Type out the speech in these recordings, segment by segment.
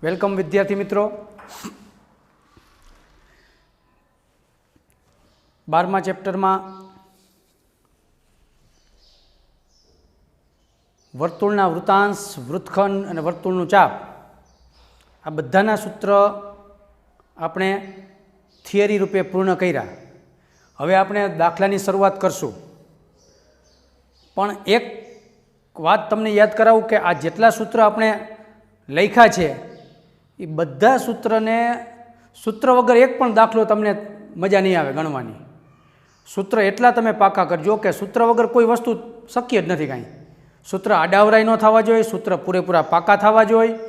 Welcome વિદ્યાર્થી મિત્રો। 12મા ચેપ્ટરમાં વર્તુળના વૃતાંશ, વૃત્તખંડ અને વર્તુળનું ચાપ આ બધાના સૂત્ર આપણે થિયરી રૂપે પૂર્ણ કર્યા। હવે આપણે દાખલાની શરૂઆત કરશું, પણ એક વાત તમને યાદ કરાવું કે આ જેટલા સૂત્ર આપણે લખ્યા છે એ બધા સૂત્ર વગર એક પણ દાખલો તમને મજા નહીં આવે ગણવાની। સૂત્ર એટલા તમે પાકા કરજો કે સૂત્ર વગર કોઈ વસ્તુ શક્ય જ નથી કાંઈ। સૂત્ર આડાવરાય ન થવા જોઈએ, સૂત્ર પૂરેપૂરા પાકા થવા જોઈએ,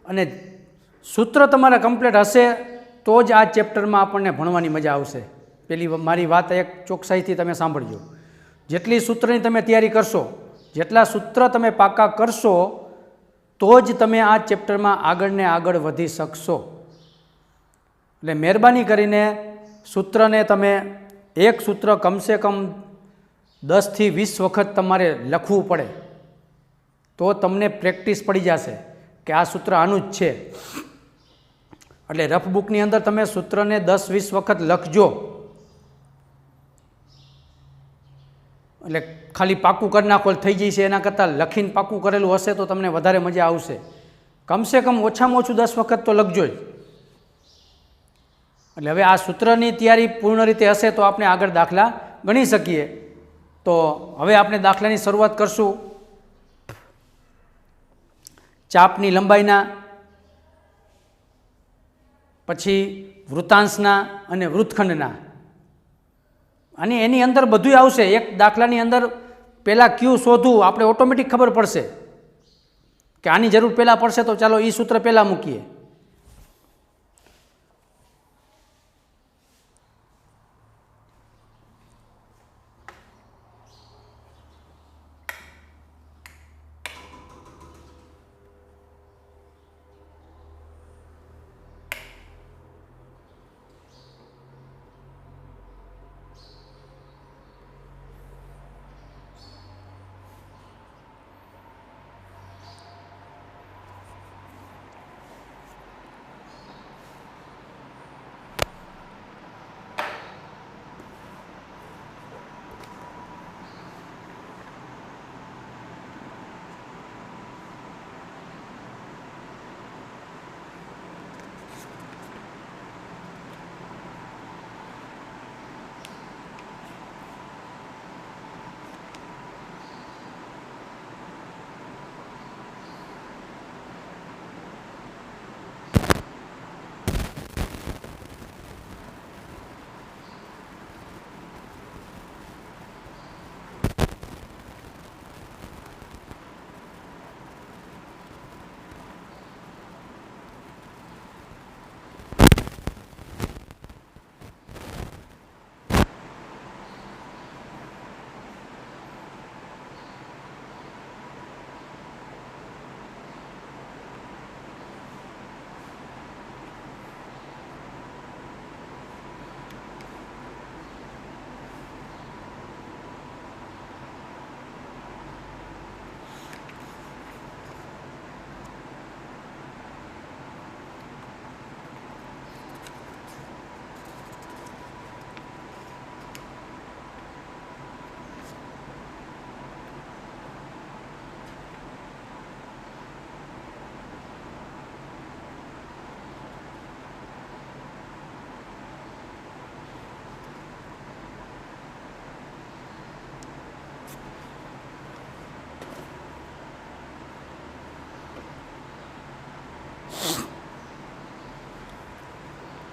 અને સૂત્ર તમારા કમ્પ્લીટ હશે તો જ આ ચેપ્ટરમાં આપણને ભણવાની મજા આવશે। પેલી મારી વાત એક ચોકસાઈથી તમે સાંભળજો, જેટલી સૂત્રની તમે તૈયારી કરશો, જેટલા સૂત્ર તમે પાકા કરશો તો જ તમે આ ચેપ્ટરમાં આગળ ને આગળ વધી શકશો। એટલે મહેરબાની કરીને સૂત્રને તમે એક સૂત્ર કમસે કમ 10 થી 20 વખત તમારે લખવું પડે તો તમને પ્રેક્ટિસ પડી જશે કે આ સૂત્ર આનું જ છે। એટલે રફ બુકની અંદર તમે સૂત્રને 10-20 વખત લખજો, એટલે ખાલી પાકું કરી નાખો થઈ જશે, એના કરતાં લખીને પાકું કરેલું હશે તો તમને વધારે મજા આવશે। કમસે કમ ઓછામાં ઓછું 10 વખત તો લખજો જ। એટલે હવે આ સૂત્રની તૈયારી પૂર્ણ રીતે હશે તો આપણે આગળ દાખલા ગણી શકીએ। તો હવે આપણે દાખલાની શરૂઆત કરશું ચાપની લંબાઈના, પછી વૃતાંશના અને વૃત્તખંડના, અને એની અંદર બધું આવશે। એક દાખલાની અંદર પહેલાં ક્યુ શોધવું આપણે ઓટોમેટિક ખબર પડશે કે આની જરૂર પહેલાં પડશે, તો ચાલો એ સૂત્ર પહેલાં મૂકીએ।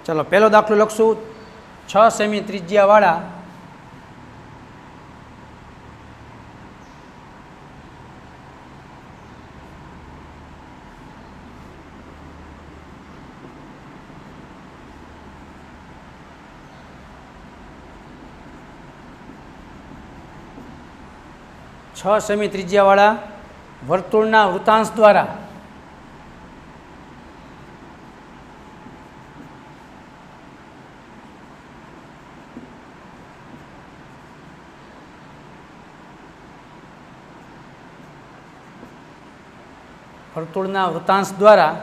ચાલો પહેલો દાખલો લખશું। 6 સેમી ત્રિજ્યાવાળા વર્તુળના વૃતાંશ દ્વારા વર્તુળના વૃતાંશ દ્વારા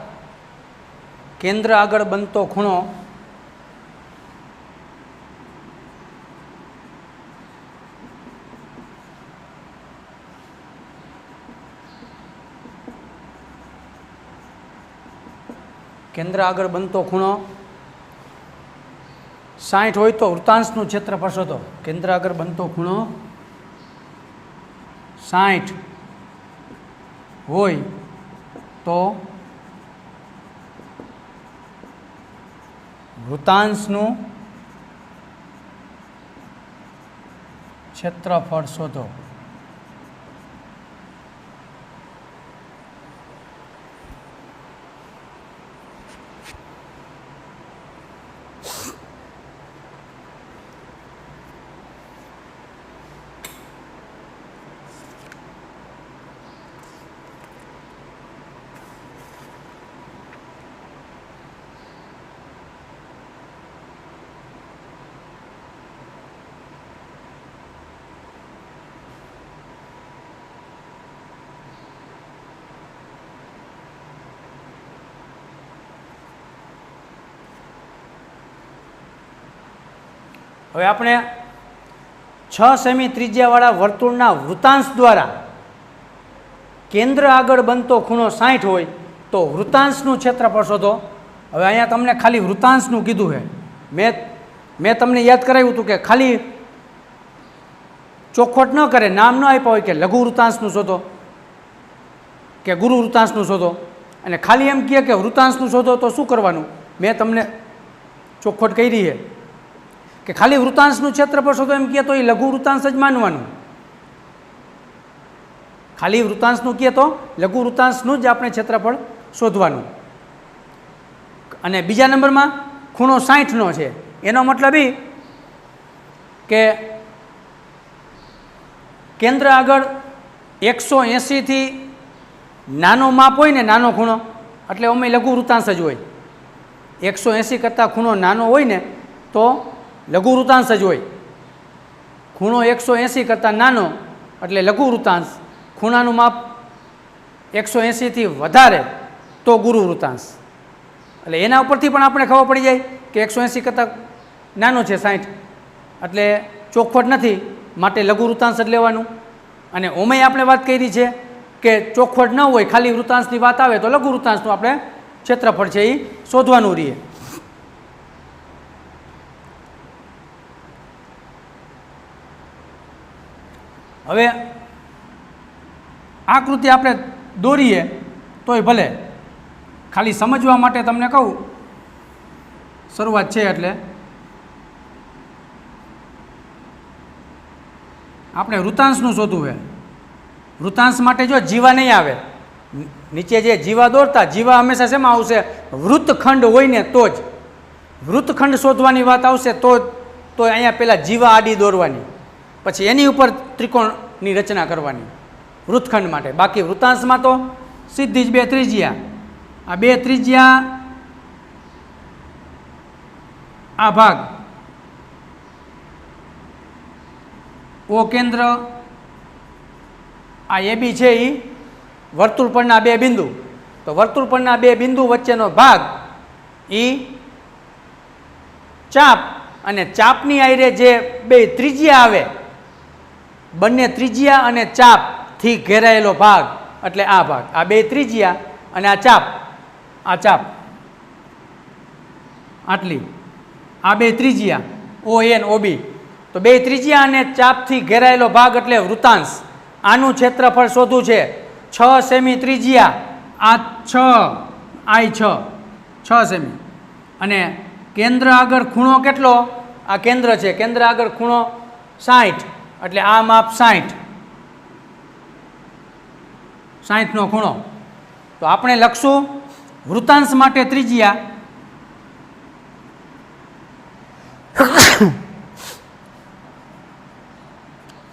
કેન્દ્ર આગળ બનતો ખૂણો કેન્દ્ર આગળ બનતો ખૂણો 60 હોય તો વૃત્તાંશનું ક્ષેત્રફળ શોધો. કેન્દ્ર આગળ બનતો ખૂણો 60 હોય તો વૃત્તાંશનું ક્ષેત્રફળ શોધો. હવે આપણે 6 સેમી ત્રિજ્યાવાળા વર્તુળના વૃત્તાંશ દ્વારા કેન્દ્ર આગળ બનતો ખૂણો 60 હોય તો વૃત્તાંશનું ક્ષેત્રફળ શોધો. હવે અહીંયા તમને ખાલી વૃત્તાંશનું કીધું છે. મેં તમને યાદ કરાવ્યું હતું કે ખાલી ચોખવટ ન કરે, નામ ન આપ્યા હોય કે લઘુ વૃત્તાંશનું શોધો કે ગુરુ વૃત્તાંશનું શોધો, અને ખાલી એમ કહે કે વૃત્તાંશનું શોધો તો શું કરવાનું? મેં તમને ચોખવટ કરી છે કે ખાલી વૃત્તાંશનું ક્ષેત્રફળ શોધો એમ કહે તો એ લઘુ વૃત્તાંશ જ માનવાનું. ખાલી વૃત્તાંશનું કહે તો લઘુ વૃત્તાંશનું જ આપણે ક્ષેત્રફળ શોધવાનું. અને બીજા નંબરમાં ખૂણો 60નો છે, એનો મતલબ એ કે કેન્દ્ર આગળ 180થી નાનો માપ હોય ને, નાનો ખૂણો, એટલે અમે લઘુ વૃત્તાંશ જ હોય. 180 કરતાં ખૂણો નાનો હોય ને તો લઘુ વૃત્તાંશ જ હોય. ખૂણો 180 કરતાં નાનો એટલે લઘુ વૃત્તાંશ, ખૂણાનું માપ 180થી વધારે તો ગુરુ વૃત્તાંશ. એટલે એના ઉપરથી પણ આપણે ખબર પડી જાય કે 180 કરતાં નાનો છે 60, એટલે ચોખવટ નથી, માટે લઘુ વૃત્તાંશ જ લેવાનું. અને ઓમેય આપણે વાત કરી છે કે ચોખવટ ન હોય, ખાલી વૃત્તાંશની વાત આવે તો લઘુ વૃત્તાંશનું આપણે ક્ષેત્રફળ છે એ શોધવાનું રહીએ. હવે આકૃતિ આપણે દોરીએ તોય ભલે, ખાલી સમજવા માટે તમને કહું, શરૂઆત છે એટલે આપણે વૃત્તાંશનું શોધવું છે. વૃત્તાંશ માટે જો જીવા નહીં આવે, નીચે જે જીવા દોરતા, જીવા હંમેશા શેમાં આવશે? વૃત્તખંડ હોય ને તો જ. વૃત્તખંડ શોધવાની વાત આવશે તો અહીંયા પહેલાં જીવા આડી દોરવાની, પછી એની ઉપર ત્રિકોણની રચના કરવાની વૃત્તખંડ માટે. બાકી વૃત્તાંશમાં તો સીધી જ બે ત્રિજ્યા, આ બે ત્રિજ્યા, આ ભાગ ઓ કેન્દ્ર, આ AB છે એ વર્તુળ પરના બે બિંદુ, તો વર્તુળ પરના બે બિંદુ વચ્ચેનો ભાગ એ ચાપ, અને ચાપની આયરે જે બે ત્રિજ્યા આવે, બંને ત્રિજ્યા અને ચાપથી ઘેરાયેલો ભાગ, એટલે આ ભાગ, આ બે ત્રિજ્યા અને આ ચાપ આટલી, આ બે ત્રિજ્યા ON OB, તો બે ત્રિજ્યા અને ચાપથી ઘેરાયેલો ભાગ એટલે વૃત્તાંશ. આનું ક્ષેત્રફળ શોધવું છે. 6 સેમી ત્રિજ્યા, આ 6 સેમી, અને કેન્દ્ર આગળ ખૂણો કેટલો? આ કેન્દ્ર છે, કેન્દ્ર આગળ ખૂણો 60, એટલે આ માપ 60નો ખૂણો. તો આપણે લખશું વૃત્તાંશ માટે ત્રિજ્યા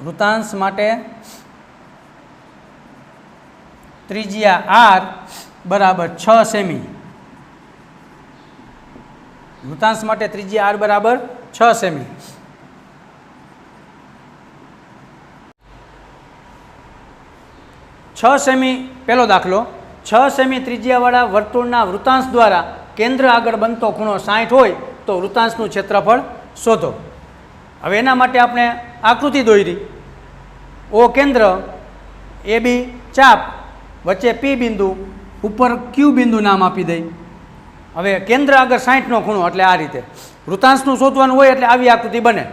વૃત્તાંશ માટે ત્રિજ્યા R બરાબર 6 સેમી. વૃત્તાંશ માટે ત્રિજ્યા R બરાબર 6 સેમી. છ સેમી પહેલો દાખલો, 6 સેમી ત્રિજ્યાવાળા વર્તુળના વૃત્તાંશ દ્વારા કેન્દ્ર આગળ બનતો ખૂણો 60 હોય તો વૃત્તાંશનું ક્ષેત્રફળ શોધો. હવે એના માટે આપણે આકૃતિ દોરી. ઓ કેન્દ્ર, એ બી ચાપ, વચ્ચે પી બિંદુ, ઉપર ક્યુ બિંદુ નામ આપી દઈ. હવે કેન્દ્ર આગળ 60નો ખૂણો એટલે આ રીતે વૃત્તાંશનું શોધવાનું હોય એટલે આવી આકૃતિ બને.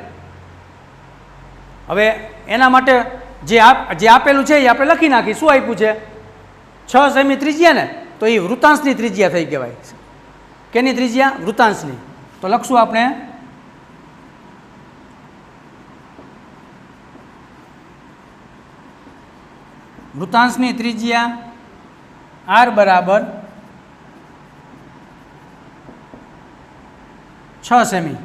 હવે એના માટે જે આપેલું છે એ આપણે લખી નાખી. શું આપ્યું છે? 6 સેમી ત્રિજ્યા ને, તો એ વૃત્તાંશની ત્રિજ્યા થઈ કહેવાય. કેની ત્રિજ્યા? વૃત્તાંશની. તો લખશું આપણે વૃત્તાંશની ત્રિજ્યા r બરાબર 6 સેમી.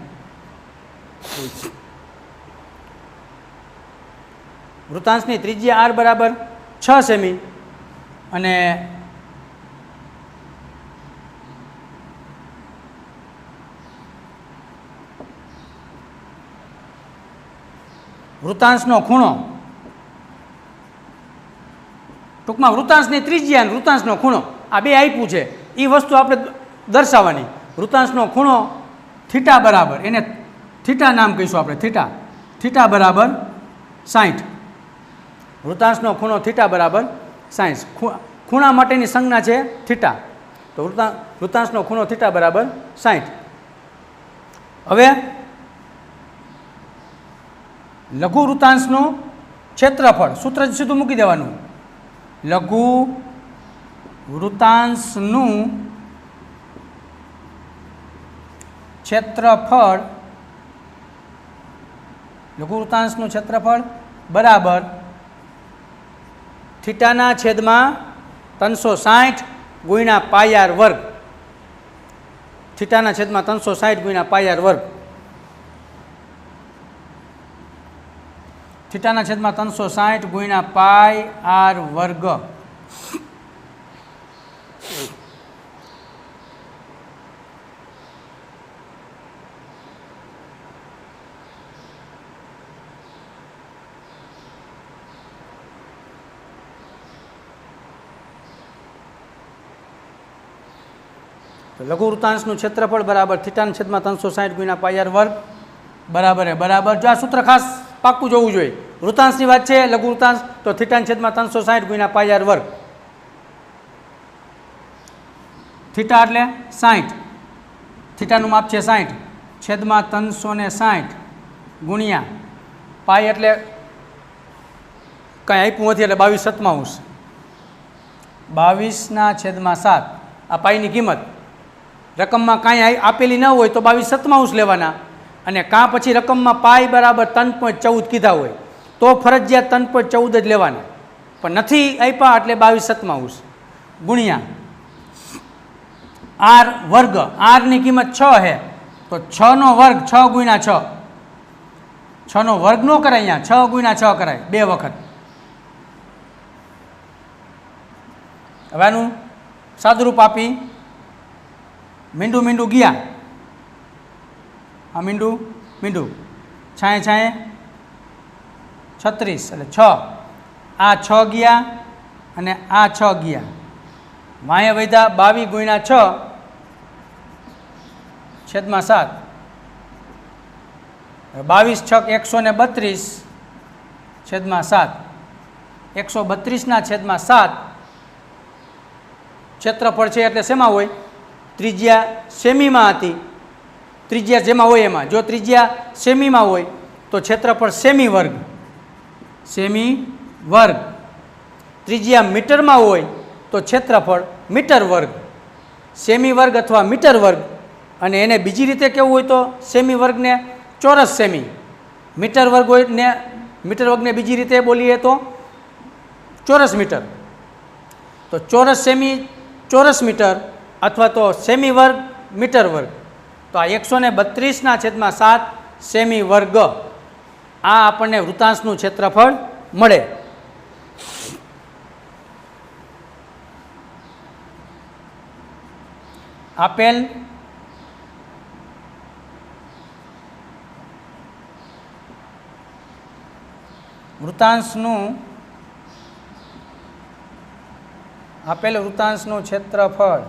વૃત્તાંશની ત્રિજ્યા r બરાબર 6 સેમી અને વૃત્તાંશનો ખૂણો, ટૂંકમાં વૃત્તાંશની ત્રિજ્યા અને વૃત્તાંશનો ખૂણો આ બે આપ્યું છે. એ વસ્તુ આપણે દર્શાવવાની. વૃત્તાંશનો ખૂણો થીટા બરાબર, એને થીટા નામ કહીશું આપણે, થીટા. થીટા બરાબર 60. વૃત્તાંશનો ખૂણો થીટા બરાબર 60. ખૂણા માટેની સંજ્ઞા છે થીટા. તો વૃત્તાંશનો ખૂણો થીટા બરાબર 60. હવે લઘુ વૃત્તાંશનું ક્ષેત્રફળ સૂત્ર સીધું મૂકી દેવાનું. લઘુ વૃત્તાંશનું ક્ષેત્રફળ, લઘુ વૃત્તાંશનું ક્ષેત્રફળ બરાબર થીટાના છેદમાં 360 ગુણ્યા પાઈ આર વર્ગ. થીટાના છેદમાં 360 ગુણ્યા પાઈ આર વર્ગ. થીટાના છેદમાં 360 ગુણ્યા પાઈ આર વર્ગ. લઘુ વૃત્તાંશનું ક્ષેત્રફળ બરાબર થીટાના છેદમાં 360 ગુણ્યા પાઈ આર વર્ગ બરાબર બરાબર. જો આ સૂત્ર ખાસ પાક્કું જોવું જોઈએ. વૃત્તાંશની વાત છે, લઘુ વૃત્તાંશ, તો થીટાના છેદમાં 360 ગુણ્યા પાઈ આર વર્ગ. થીટા એટલે 60, થીટાનું માપ છે 60, છેદમાં 360 ગુણ્યા પાઈ એટલે કાંઈ આપ્યું નથી એટલે 22/7. 22/7 આ પાઈની કિંમત. રકમમાં કાંઈ આપેલી ન હોય તો 22/7 લેવાના, અને કાં પછી રકમમાં પાઈ બરાબર 3.14 કીધા હોય તો ફરજિયાત 3.14 જ લેવાના, પણ નથી આપ્યા એટલે 22/7 ગુણ્યા આર વર્ગ. આરની કિંમત 6 છે તો 6નો વર્ગ, 6 ગુણ્યા 6, 6નો વર્ગ ન કરાય, અહીંયા 6 ગુણ્યા 6 કરાય 2 વખત. હવે આનું સાદુરૂપ આપી મીંડું મીંડું ગયા, આ મીંડું મીંડું, છાંય છાંય 36 એટલે 6, આ 6 ગયા અને આ 6 ગયા, વાંહે વધ્યા 22 ગુણ્યા 6 છેદમાં 7. 22 6 132 છેદમાં 7. 132/7 ક્ષેત્રફળ છે એટલે શેમાં હોય? ત્રિજ્યા સેમીમાં હતી. ત્રિજ્યા જેમાં હોય એમાં, જો ત્રિજ્યા સેમીમાં હોય તો ક્ષેત્રફળ સેમી વર્ગ. સેમી વર્ગ. ત્રિજ્યા મીટરમાં હોય તો ક્ષેત્રફળ મીટર વર્ગ. સેમી વર્ગ અથવા મીટર વર્ગ. અને એને બીજી રીતે કેવું હોય તો સેમી વર્ગને ચોરસ સેમી, મીટર વર્ગ હોય ને મીટર વર્ગને બીજી રીતે બોલીએ તો ચોરસ મીટર. તો ચોરસ સેમી ચોરસ મીટર અથવા તો સેમી વર્ગ મીટર વર્ગ. તો આ 132/7 સેમી વર્ગ, આ આપણને વૃત્તાંશનું ક્ષેત્રફળ મળે. આપેલ વૃત્તાંશનું ક્ષેત્રફળ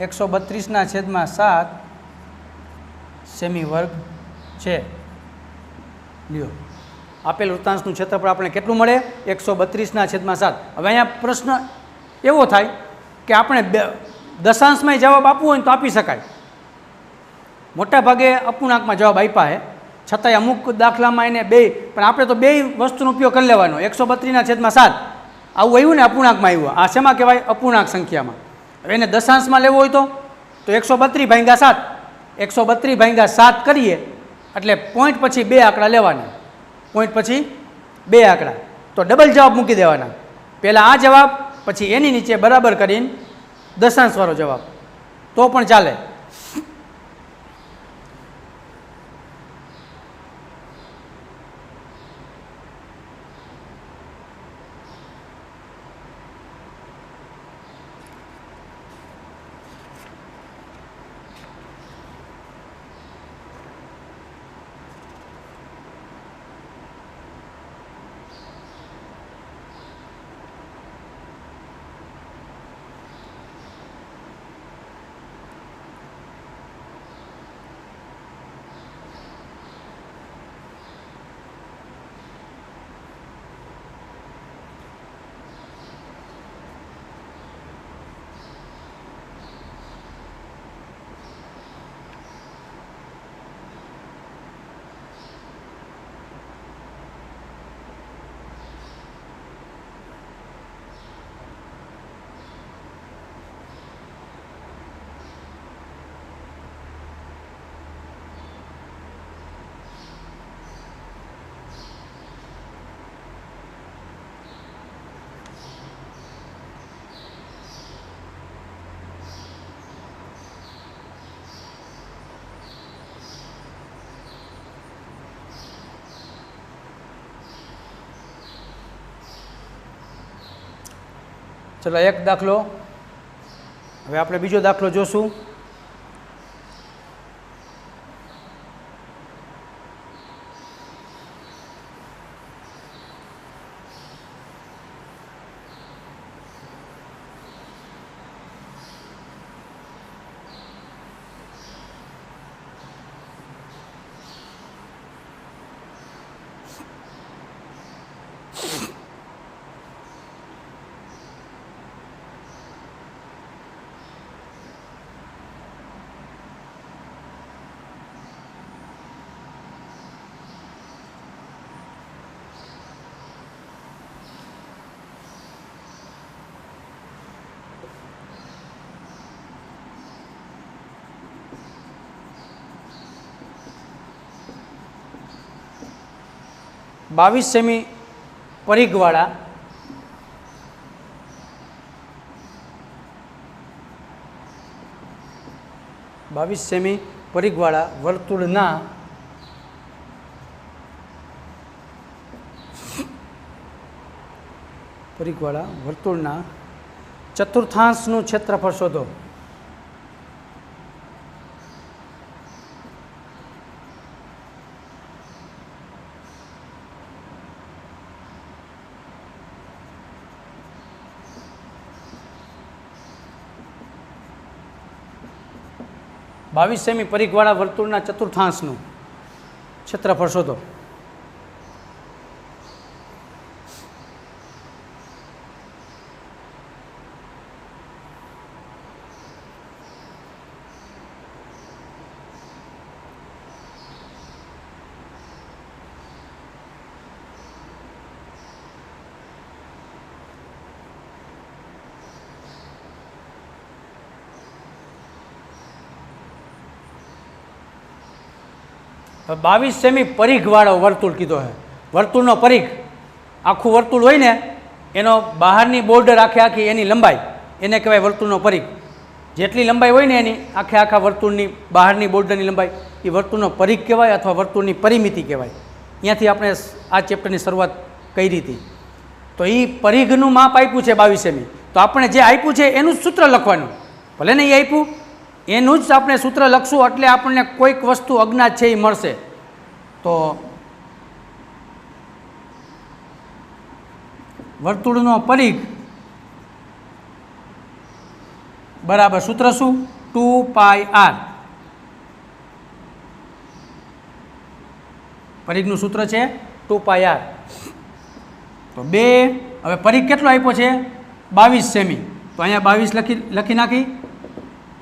132/7 સેમી વર્ગ છે। લ્યો આપેલ વૃત્તાંશનું ક્ષેત્રફળ આપણે કેટલું મળે? 132/7। હવે અહીંયા પ્રશ્ન એવો થાય કે આપણે દશાંશમાં જવાબ આપવો હોય તો આપી શકાય, મોટા ભાગે અપૂર્ણાંકમાં જવાબ આપ્યા છે, છતાંય અમુક દાખલામાં એને બે, પણ આપણે તો બે વસ્તુનો ઉપયોગ કરી લેવાનો। 132/7 આવું આવ્યું ને, અપૂર્ણાંકમાં આવ્યું, આ શેમાં કહેવાય? અપૂર્ણાંક સંખ્યામાં। હવે એને દશાંશમાં લેવો હોય તો 132/7, 132/7 કરીએ એટલે પોઈન્ટ પછી બે આંકડા લેવાના, પોઈન્ટ પછી બે આંકડા, તો ડબલ જવાબ મૂકી દેવાના, પહેલાં આ જવાબ પછી એની નીચે બરાબર કરીને દશાંશવાળો જવાબ, તો પણ ચાલે। ચલો એક દાખલો, હવે આપણે બીજો દાખલો જોશું। बावीस सेमी परिघवाड़ा 22 सेमी परिघवाड़ा वर्तुळना चतुर्थांशનું क्षेत्रफળ शोधो। बावीस सेमी परिघवाड़ा वर्तुळना चतुर्थांशનું क्षेत्रफળ शोधो। बावीस सेमी परिघवाड़ो वर्तुळ कीधो है। वर्तुळनो परिघ आखू वर्तुळ होय ने एनो बहारनी बोर्डर आखे आखी एनी लंबाई एने कहेवाय वर्तुळनो परिघ। जेटली लंबाई होय ने एनी आखे आखा वर्तुळनी बहारनी बोर्डरनी लंबाई ए वर्तुळनो परिघ कहेवाय अथवा वर्तुळनी परिमिति कहेवाय। अहींयाथी आपणे आ चेप्टरनी शरूआत करी हती। तो ए परिघनुं माप आप्युं छे 22 सेमी, तो आपणे जे आप्युं छे एनुं ज सूत्र लखवानुं, भले ने ए आप्युं एनुं ज आपणे सूत्र लखशुं એટલે આપણને કોઈક વસ્તુ અજ્ઞાત છે એ મળશે। તો વર્તુળનો પરિઘ બરાબર સૂત્ર શું? 2πr પરિઘનું સૂત્ર છે 2πr. તો 2 હવે પરિઘ કેટલો આપ્યો છે 22 સેમી. તો અહીંયા 22 લખી નાખી.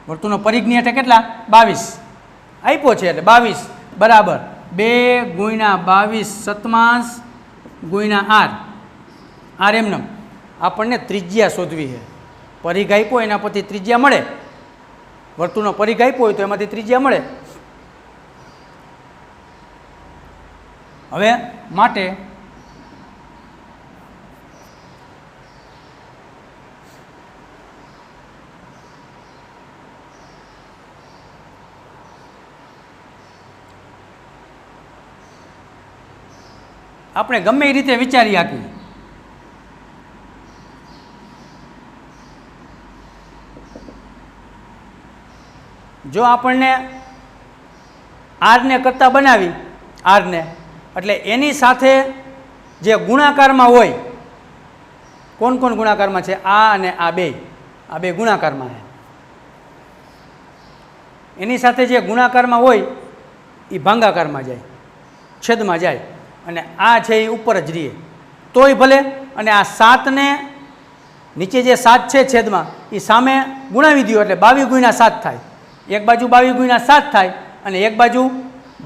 વર્તુળનો પરિઘની હેઠળ કેટલા 22 આપ્યો છે એટલે 22 બરાબર 2 ગુણ્યા 22 સતમાંશ ગુણ્યા r એમને આપણને ત્રિજ્યા શોધવી છે. પરિઘ આપ્યો એના પરથી ત્રિજ્યા મળે. વર્તુળનો પરિઘ આપ્યો હોય તો એમાંથી ત્રિજ્યા મળે. હવે માટે આપણે ગમે એ રીતે વિચારી આપીએ. જો આપણને આરને કરતા બનાવી આરને એટલે એની સાથે જે ગુણાકારમાં હોય, કોણ કોણ ગુણાકારમાં છે આ અને આ બે ગુણાકારમાં છે. એની સાથે જે ગુણાકારમાં હોય એ ભાંગાકારમાં જાય, છેદમાં જાય અને આ છે એ ઉપર જ રહીએ તોય ભલે. અને આ 7ને નીચે જે 7 છે છેદમાં એ સામે ગુણાવી દો એટલે 22 ગુણ્યા 7 થાય. એક બાજુ 22 ગુણ્યા 7 થાય અને એક બાજુ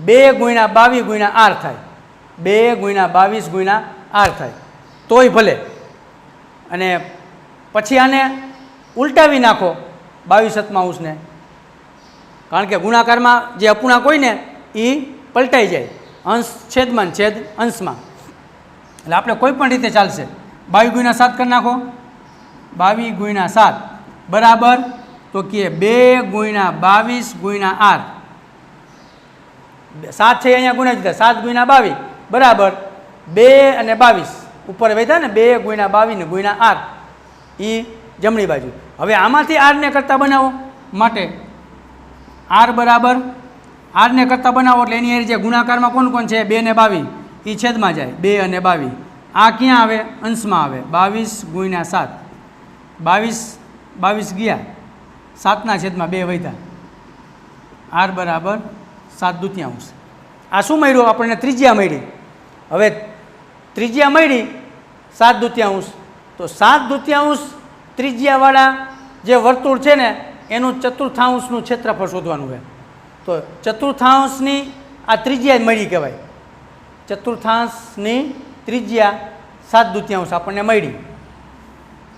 2 ગુણ્યા 22 ગુણ્યા r થાય. 2 ગુણ્યા 22 ગુણ્યા r થાય તોય ભલે. અને પછી આને ઉલટાવી નાખો 22 સતમાંશને, કારણ કે ગુણાકારમાં જે અપૂર્ણાંક હોય ને એ પલટાઈ જાય, અંશ છેદમાં છેદ અંશમાં. એટલે આપણે કોઈ પણ રીતે ચાલશે. 22 ગુણ્યા 7 કરી નાખો. 22 ગુણ્યા 7 બરાબર તો કે 2 ગુણ્યા 22 ગુણ્યા r. 7 છે અહીંયા ગુણ્યા દીધા, 7 ગુણ્યા 22 બરાબર 2 અને 22 ઉપર વધ્યા ને 2 ગુણ્યા 22 ને ગુણ્યા r એ જમણી બાજુ. હવે આમાંથી આરને કરતા બનાવો માટે r બરાબર આરને કરતા બનાવો એટલે એની જે ગુણાકારમાં કોણ કોણ છે 2 ને 22 એ છેદમાં જાય 2 અને 22. આ ક્યાં આવે અંશમાં આવે 22 ગુણ્યા 7. 22 ગયા 7ના છેદમાં 2 વધ્યા r બરાબર 7/2. આ શું મળ્યું આપણને ત્રિજ્યા મળી. હવે ત્રિજ્યા મળી 7/2 તો 7/2 ત્રિજ્યાવાળા જે વર્તુળ છે ને એનું ચતુર્થાંશનું ક્ષેત્રફળ શોધવાનું છે. તો ચતુર્થાંશની આ ત્રિજ્યા મળી કહેવાય. ચતુર્થાંશની ત્રિજ્યા 7/2 આપણને મળી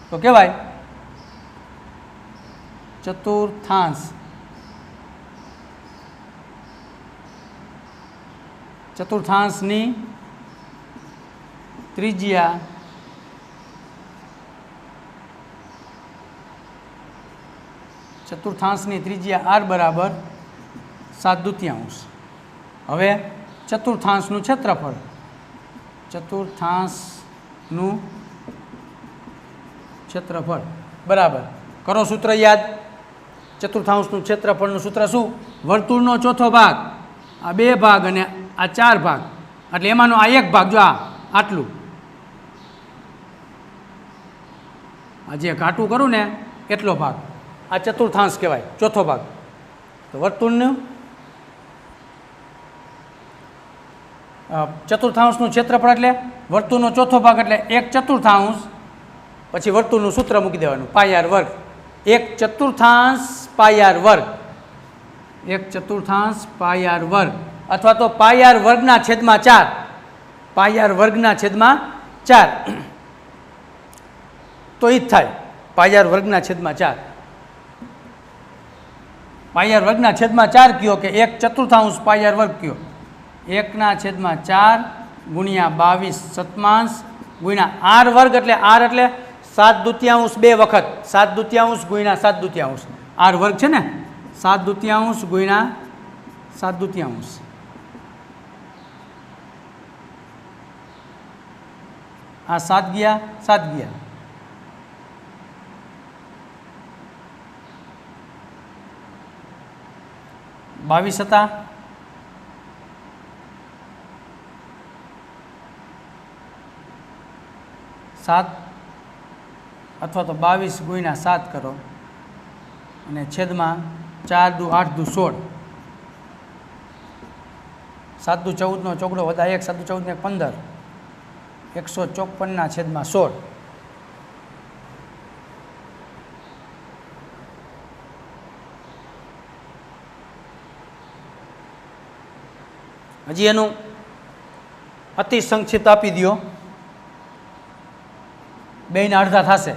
તો કહેવાય ચતુર્થાંશની ત્રિજ્યા r બરાબર 7/2. હવે ચતુર્થાંશનું ક્ષેત્રફળ બરાબર કરો સૂત્ર યાદ. ચતુર્થાંશનું ક્ષેત્રફળનું સૂત્ર શું? વર્તુળનો ચોથો ભાગ, આ 2 ભાગ અને આ 4 ભાગ એટલે એમાંનો આ 1 ભાગ. જો આટલું આ જે ઘાટું કરું ને એટલો ભાગ આ ચતુર્થાંશ કહેવાય, ચોથો ભાગ. તો વર્તુળનું ચતુર્થાંશનું ક્ષેત્રફળ એટલે વર્તુળનો ચોથો ભાગ એટલે 1/4 પછી વર્તુળનું સૂત્ર મૂકી દેવાનું πr વર્ગ. 1/4 πr વર્ગ, 1/4 πr વર્ગ અથવા તો πr વર્ગના છેદમાં 4, πr વર્ગના છેદમાં 4 તો એ જ થાય. πr વર્ગના છેદમાં 4, πr વર્ગના છેદમાં 4 કયો કે 1/4 πr વર્ગ કયો 1/4 ગુણ્યા 22 સતમાંશ ગુણ્યા r વર્ગ એટલે r એટલે 7/2 2 વખત 7/2 ગુણ્યા 7/2 r વર્ગ છે ને 7/2 ગુણ્યા 7/2 આ 7 ગયા 7 ગયા 22 હતા 7 અથવા તો 22 ગુણ્યા 7 કરો અને છેદમાં 4 દુ 8 દુ 16, 7 દુ 14નો ચોકડો વત્તા 1, 7 દુ 14 ને 15, 154/16. હજી એનું અતિ સંક્ષિપ્ત આપી દો. બેયના અડધા થશે.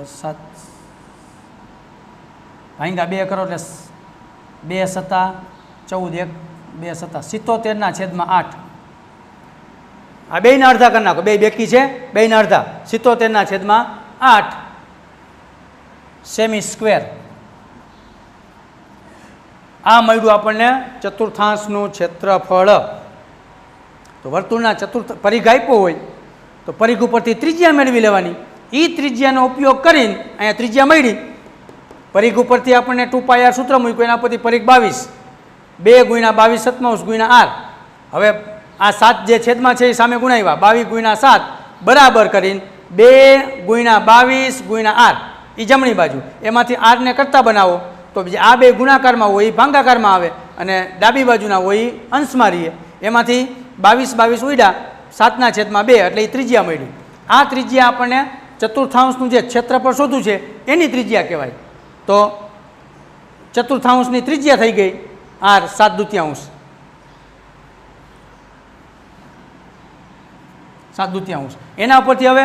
7 ભાંગ્યા 2 કરો એટલે 2 સત્તા 14, 1 2 સત્તા 77/8. આ બેયના અડધા કરી નાખો. બે બેકી છે, બેયના અડધા 77/8 સેમી સ્ક્વેર. આ મળ્યું આપણને ચતુર્થાંશનું ક્ષેત્રફળ. તો વર્તુળના પરિઘ આપ્યો હોય તો પરિઘ ઉપરથી ત્રિજ્યા મેળવી લેવાની. એ ત્રિજ્યાનો ઉપયોગ કરીને અહીંયા ત્રિજ્યા મળી. પરિઘ ઉપરથી આપણને 2πr સૂત્ર મૂક્યું, એના પરથી પરિઘ 22, 2 × 22 / r. હવે આ 7 જે છેદમાં છે એ સામે ગુણાવ્યા, 22 × 7 બરાબર કરીને 2 × 22 / r. એ જમણી બાજુ. એમાંથી r ને કરતા બનાવો તો આ બે ગુણાકારમાં હોય એ ભાંગાકારમાં આવે, અને ડાબી બાજુના હોય એ અંશમાં રહીએ. એમાંથી 22 ઉડ્યા, 7/2 એટલે એ ત્રિજ્યા મળી. આ ત્રિજ્યા આપણને ચતુર્થાંશનું જે ક્ષેત્રફળ શોધવું છે એની ત્રિજ્યા કહેવાય. તો ચતુર્થાંશની ત્રિજ્યા થઈ ગઈ r 7/2. 7/2. એના ઉપરથી હવે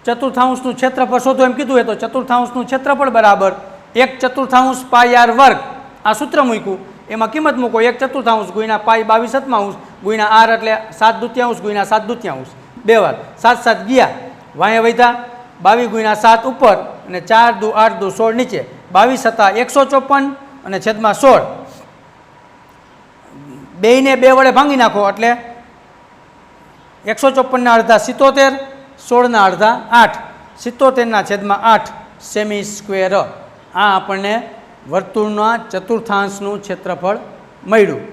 ચતુર્થાંશનું ક્ષેત્રફળ શોધો એમ કીધું હોય તો ચતુર્થાંશનું ક્ષેત્રફળ બરાબર 1/4 πr². આ સૂત્ર મૂક્યું, એમાં કિંમત મૂકો 1/4 × π 22/7 × r એટલે 7/2 × 7/2. 2 વાર 7 7 ગયા, વાંહે વધ્યા 22 × 7 ઉપર અને 4 દુ 8 દુ 16 નીચે, 22 સત્તા 154 અને છેદમાં 16. બેયને 2 વડે ભાંગી નાખો એટલે 154ના અડધા 77, 16ના અડધા 8, 77/8 સેમી સ્ક્વેર. આ આપણને વર્તુળના ચતુર્થાંશનું ક્ષેત્રફળ મળ્યું.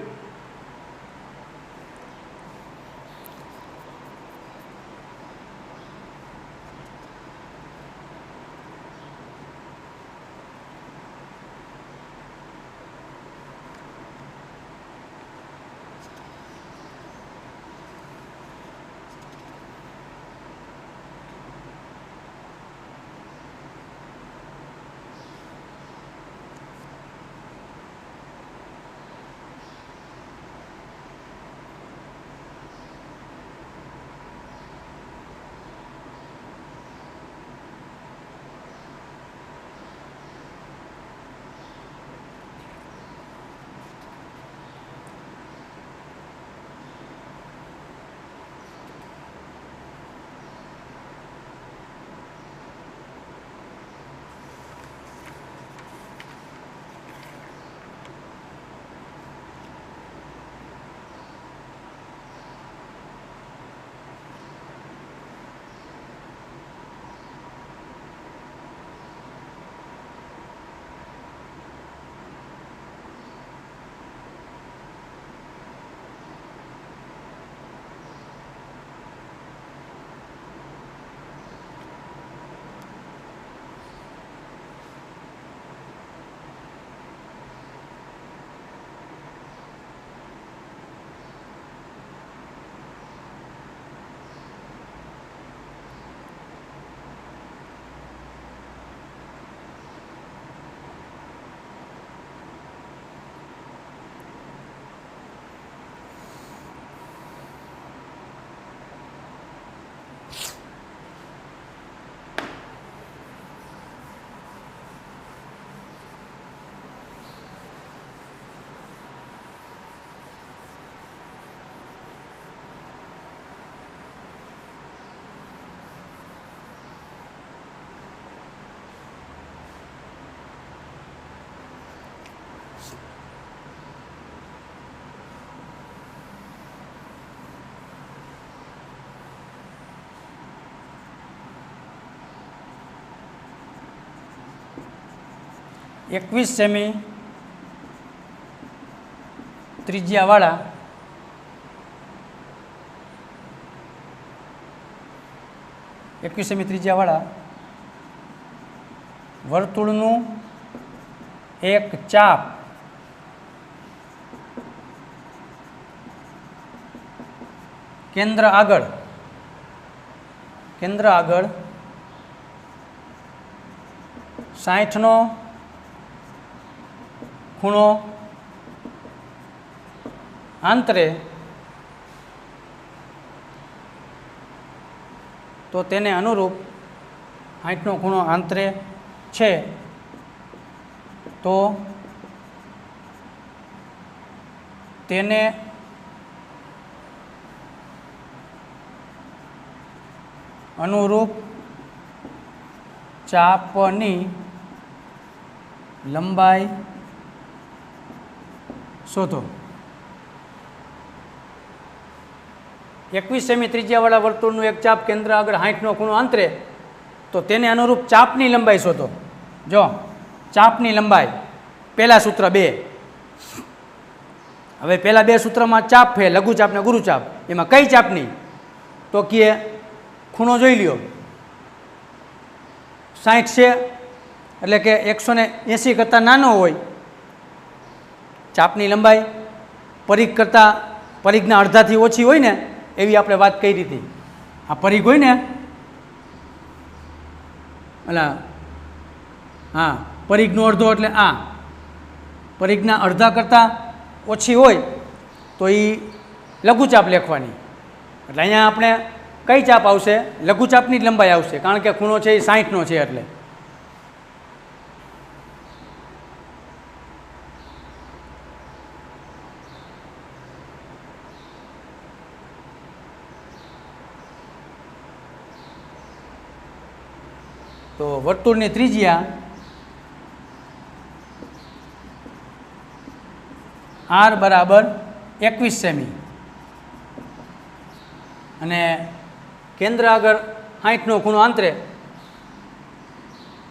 એકવીસ સેમી ત્રિજ્યાવાળા વર્તુળનું એક ચાપ કેન્દ્ર આગળ 60નો ખૂણો આંતરે તો તેને અનુરૂપ 60નો ખૂણો આંતરે છે તો તેને અનુરૂપ ચાપની લંબાઈ શોધો. 21 સેમી ત્રિજ્યાવાળા વર્તુળનું એક ચાપ કેન્દ્ર આગળ 60નો ખૂણો આંતરે તો તેને અનુરૂપ ચાપની લંબાઈ શોધો. જો ચાપની લંબાઈ, પહેલા સૂત્ર 2. હવે પહેલા 2 સૂત્રમાં ચાપ છે, લઘુચાપ ને ગુરુચાપ. એમાં કઈ ચાપની? તો કે ખૂણો જોઈ લ્યો, 60 છે એટલે કે 180 કરતાં નાનો હોય. ચાપની લંબાઈ પરિઘના અડધાથી ઓછી હોય ને એવી આપણે વાત કરી હતી. આ પરિઘ હોય ને, હા, પરિઘનો અડધો એટલે આ પરિઘના અડધા કરતાં ઓછી હોય તો એ લઘુચાપ લખવાની. એટલે અહીંયા આપણે કઈ ચાપ આવશે? લઘુચાપની જ લંબાઈ આવશે, કારણ કે ખૂણો છે એ 60નો છે. એટલે તો વર્તુળની ત્રિજ્યા r બરાબર 21 સેમી અને કેન્દ્ર આગળ 60નો ખૂણો આંતરે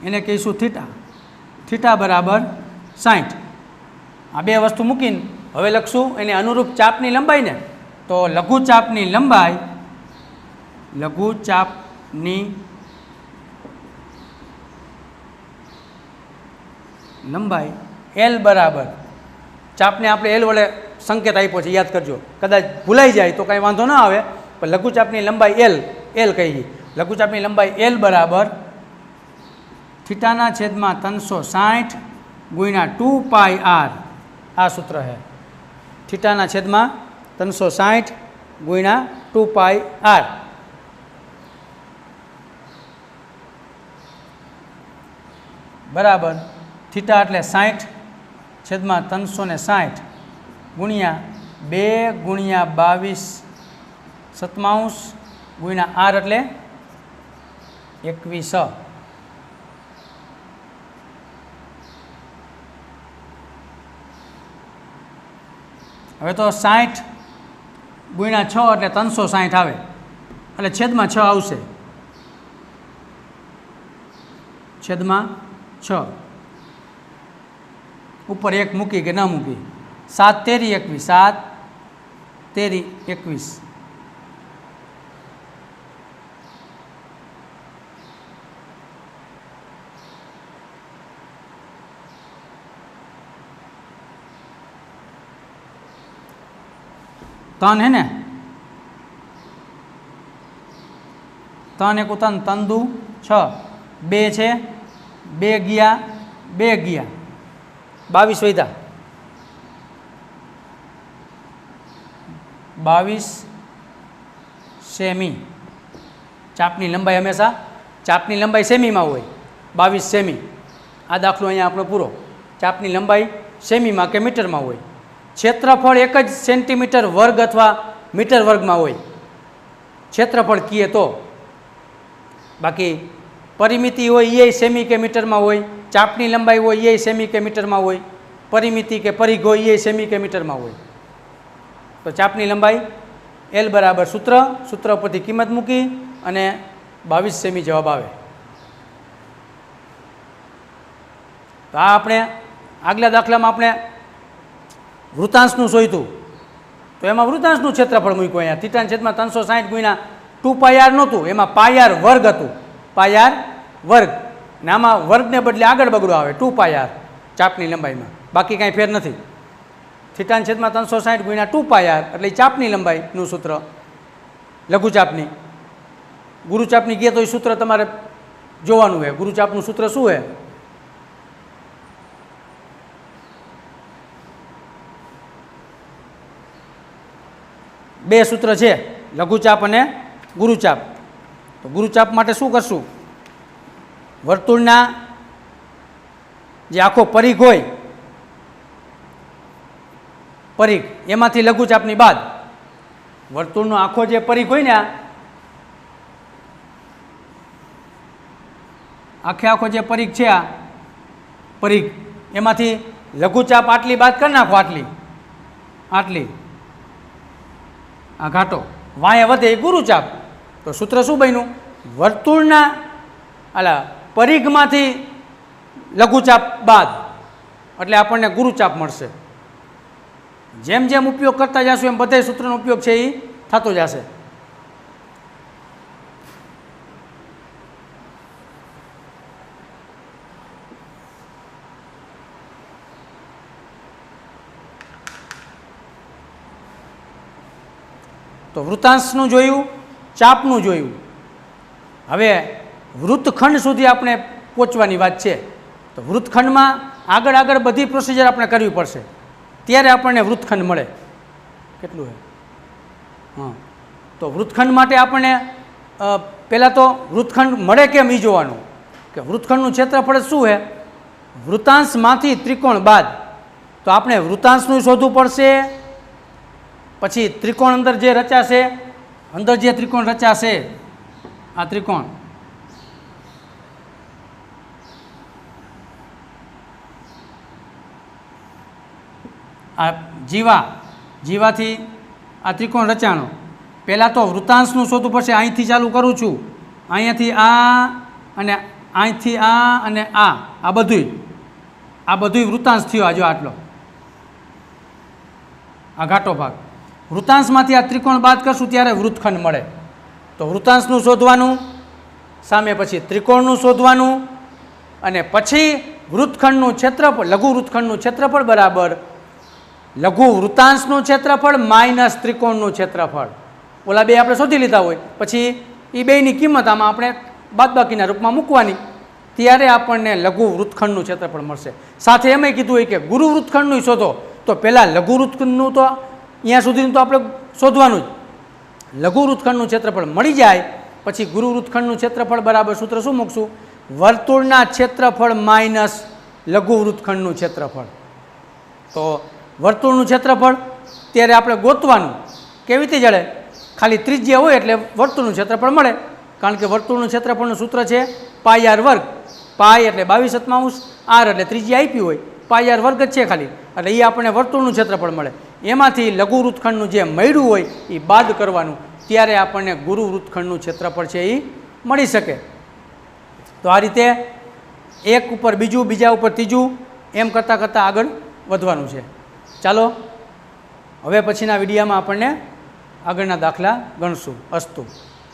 એને કહીશું થીટા. થીટા બરાબર 60. આ બે વસ્તુ મૂકીને હવે લખશું એને અનુરૂપ ચાપની લંબાઈ ને. તો લઘુચાપની લંબાઈ L બરાબર, ચાપને આપણે L વડે સંકેત આપ્યો છે, યાદ કરજો. કદાચ ભૂલાઈ જાય તો કાંઈ વાંધો ના આવે, પણ લઘુચાપની લંબાઈ L કહીએ. લઘુચાપની લંબાઈ L બરાબર થીટાના છેદમાં 360 ગુણ્યા 2πr. આ સૂત્ર છે, થીટાના છેદમાં 360 ગુણ્યા 2πr. બરાબર થીટા એટલે 60 છેદમાં 360 ગુણ્યા 2 ગુણ્યા 22 સત્તાંશ ગુણ્યા r એટલે 21. હવે તો 60 ગુણ્યા 6 એટલે 360 આવે, એટલે છેદમાં 6 આવશે. છેદમાં 6 ઉપર 1 મૂકી કે ન મૂકી? 7 તેરી 21, 7 તેરી 21. તન હે ને, તન એક તન, તન દુ 6, 2 છે, 2 ગયા 22 વધ્યા, 22 સેમી. ચાપની લંબાઈ હંમેશા ચાપની લંબાઈ સેમીમાં હોય, 22 સેમી. આ દાખલો અહીંયા આપણો પૂરો. ચાપની લંબાઈ સેમીમાં કે મીટરમાં હોય. ક્ષેત્રફળ એક જ સેન્ટીમીટર વર્ગ અથવા મીટર વર્ગમાં હોય, ક્ષેત્રફળ કીએ તો. બાકી પરિમિતિ હોય એ સેમી કે મીટરમાં હોય, ચાપની લંબાઈ હોય એ સેમી કે મીટરમાં હોય, પરિમિતિ કે પરિઘ હોય એ સેમી કે મીટરમાં હોય. તો ચાપની લંબાઈ L બરાબર સૂત્ર પરથી કિંમત મૂકી અને 22 સેમી જવાબ આવે. તો આ આપણે આગલા દાખલામાં આપણે વૃતાંશનું શોધ્યું, તો એમાં વૃતાંશનું ક્ષેત્રફળ મૂક્યું. અહીંયા થીટાના છેદમાં 360 ગુણ્યા 2πr નહોતું, એમાં πr વર્ગ હતું. πr વર્ગ ને આમાં વર્ગને બદલે આગળ બગડો આવે 2πr ચાપની લંબાઈમાં, બાકી કાંઈ ફેર નથી. θ/360 × 2πr એટલે ચાપની લંબાઈનું સૂત્ર, લઘુચાપની. ગુરુચાપની ગયા તો એ સૂત્ર તમારે જોવાનું છે. ગુરુચાપનું સૂત્ર શું છે? બે સૂત્ર છે, લઘુચાપ અને ગુરુચાપ. તો ગુરુચાપ માટે શું કરશું? વર્તુળના જે આખો પરિઘ હોય, પરિઘ એમાંથી લઘુચાપની બાદ વર્તુળનો આખો જે પરિઘ હોય ને, આખો જે પરિઘ છે, આ પરિઘ એમાંથી લઘુચાપ આટલી બાદ કરી નાખો, આટલી આ ઘાટો વાંહે વધે એ ગુરુચાપ. તો સૂત્ર શું બન્યું? વર્તુળના પરિઘમાંથી લઘુચાપ બાદ એટલે આપણને ગુરુચાપ મળશે. જેમ જેમ ઉપયોગ કરતા જશું એમ બધા સૂત્રનો ઉપયોગ છે એ થતો જશે. તો વૃત્તાંશનું જોયું, ચાપનું જોયું. હવે વૃત્તખંડ સુધી આપણે પહોંચવાની વાત છે. તો વૃત્તખંડમાં આગળ બધી પ્રોસિજર આપણે કરવી પડશે, ત્યારે આપણને વૃત્તખંડ મળે. કેટલું છે? હા, તો વૃત્તખંડ માટે આપણને પહેલાં તો વૃત્તખંડ મળે કેમ એ જોવાનું કે વૃત્તખંડનું ક્ષેત્રફળ શું છે. વૃત્તાંશમાંથી ત્રિકોણ બાદ તો આપણે વૃત્તાંશનું શોધવું પડશે. પછી ત્રિકોણ અંદર જે રચાશે, અંદર જે ત્રિકોણ રચાશે, આ ત્રિકોણ, આ જીવાથી આ ત્રિકોણ રચાણો. પહેલાં તો વૃત્તાંશનું શોધવું પડશે. અહીંથી ચાલુ કરું છું, અહીંયાથી આ અને અહીંથી આ અને આ બધુંય વૃત્તાંશ થયો. આ જો આટલો આ ઘાટો ભાગ. વૃત્તાંશમાંથી આ ત્રિકોણ બાદ કરશું ત્યારે વૃત્તખંડ મળે. તો વૃત્તાંશનું શોધવાનું, સામે પછી ત્રિકોણનું શોધવાનું, અને પછી વૃત્તખંડનું ક્ષેત્રફળ, લઘુ વૃત્તખંડનું ક્ષેત્રફળ બરાબર લઘુ વૃત્તાંશનું ક્ષેત્રફળ માઇનસ ત્રિકોણનું ક્ષેત્રફળ. ઓલા બે આપણે શોધી લીધા હોય પછી એ બેની કિંમત આમાં આપણે બાદબાકીના રૂપમાં મૂકવાની, ત્યારે આપણને લઘુ વૃત્તખંડનું ક્ષેત્રફળ મળશે. સાથે એમય કીધું હોય કે ગુરુ વૃત્તખંડનું શોધો. તો પહેલાં લઘુ વૃત્તખંડનું તો અહીંયા સુધીનું તો આપણે શોધવાનું જ. લઘુ વૃત્તખંડનું ક્ષેત્રફળ મળી જાય પછી ગુરુ વૃત્તખંડનું ક્ષેત્રફળ બરાબર સૂત્ર શું મૂકશું? વર્તુળના ક્ષેત્રફળ માઇનસ લઘુ વૃત્તખંડનું ક્ષેત્રફળ. તો વર્તુળનું ક્ષેત્રફળ ત્યારે આપણે ગોતવાનું. કેવી રીતે જડે? ખાલી ત્રિજ્યા હોય એટલે વર્તુળનું ક્ષેત્રફળ મળે. કારણ કે વર્તુળનું ક્ષેત્રફળનું સૂત્ર છે πr². પાય એટલે 22/7, r એટલે ત્રિજ્યા આપી હોય, πr² જ છે ખાલી, એટલે એ આપણને વર્તુળનું ક્ષેત્રફળ મળે. એમાંથી લઘુ વૃત્તખંડનું જે મળ્યું હોય એ બાદ કરવાનું, ત્યારે આપણને ગુરુ વૃત્તખંડનું ક્ષેત્રફળ છે એ મળી શકે. તો આ રીતે એક ઉપર બીજું, બીજા ઉપર ત્રીજું, એમ કરતાં આગળ વધવાનું છે. ચાલો હવે પછીના વિડીયોમાં આપણને આગળના દાખલા ગણશું. અસ્તુ.